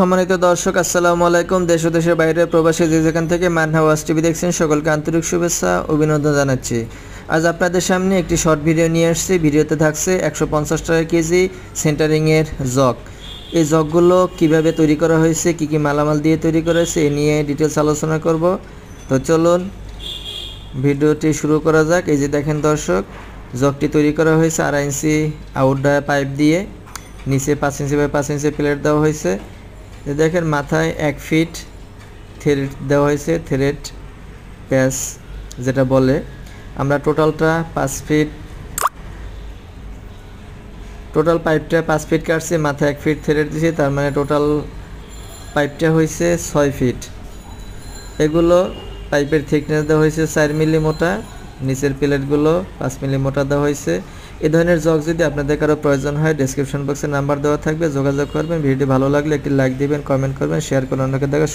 সম্মানিত দর্শক, আসসালামু আলাইকুম। দেশ ও দেশের বাইরে প্রবাসী যে যেখান থেকে মানহা ওয়াচ টিভি দেখছেন, সকলকে আন্তরিক শুভেচ্ছা অভিনন্দন জানাচ্ছি। আজ আপনাদের সামনে একটি শর্ট ভিডিও নিয়ে আসছি। ভিডিওতে থাকছে 150 টাকা কেজি সেন্টারিংয়ের জগ। এই জগগুলো কিভাবে তৈরি করা হয়েছে, কি কি মালামাল দিয়ে তৈরি করা হয়েছে, এ নিয়ে ডিটেলস আলোচনা করব। তো চলুন ভিডিওটি শুরু করা যাক। এই যে দেখেন দর্শক, জগটি তৈরি করা হয়েছে 2.5 ইঞ্চি আউটডার পাইপ দিয়ে। নিচে 5 ইঞ্চি বাই 5 ইঞ্চি প্লেট দেওয়া হয়েছে। দেখেন মাথায় 1 ফিট থ্রেড দেওয়া হয়েছে, থ্রেড প্যাচ যেটা বলে। আমরা টোটালটা 5 ফিট, টোটাল পাইপটা 5 ফিট কাটছি, মাথায় 1 ফিট থ্রেড দিয়েছি, তার মানে টোটাল পাইপটা হয়েছে 6 ফিট। এগুলো পাইপের থিকনেস দেওয়া হয়েছে 4 মিলি মোটা, নিচের প্লেটগুলো 5 মিলি মোটা দেওয়া হয়েছে। এই ধরনের জগ যদি আপনাদের কারো প্রয়োজন হয়, ডেসক্রিপশন বক্সে নাম্বার দেওয়া থাকবে, যোগাযোগ করবেন। ভিডিওটি ভালো লাগলে একটি লাইক দিবেন, কমেন্ট করবেন, শেয়ার করে অন্যকে দেখা